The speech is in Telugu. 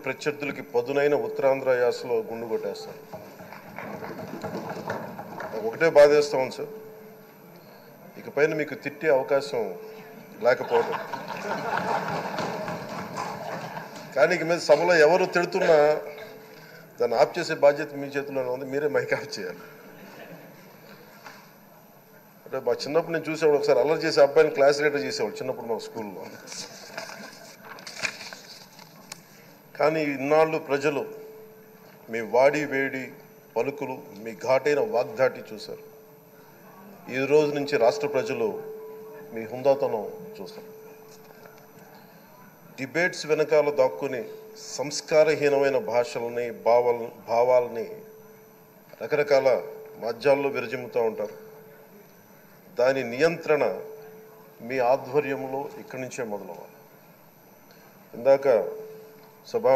ప్రత్యర్థులకి పదునైన ఉత్తరాంధ్ర యాసలో గుండు కొట్టేస్తారు. ఒకటే బాధేస్తా ఉంది సార్, ఇకపైన మీకు తిట్టే అవకాశం లేకపోవడం. కానీ ఇక మీద సభలో ఎవరు తిడుతున్నా దాన్ని ఆఫ్ చేసే బాధ్యత మీ చేతిలోనే ఉంది. మీరే మైక్ ఆఫ్ చేయాలి. అంటే మా చిన్నప్పుడు నేను చూసేవాడు, ఒకసారి అల్లరి చేసే అబ్బాయిని క్లాస్ లీడర్ చేసేవాడు చిన్నప్పుడు మా స్కూల్లో. కానీ ఇన్నాళ్ళు ప్రజలు మీ వాడి వేడి పలుకులు, మీ ఘాటైన వాగ్దాటి చూశారు. ఈ రోజు నుంచి రాష్ట్ర ప్రజలు మీ హుందాతనం చూస్తారు. డిబేట్స్ వెనకాల దాక్కుని సంస్కారహీనమైన భాషల్ని భావాలని రకరకాల మాధ్యాల్లో విరజిమ్ముతూ ఉంటారు. దాని నియంత్రణ మీ ఆధ్వర్యంలో ఇక్కడి నుంచే మొదలవ్వాలి. ఇందాక సభా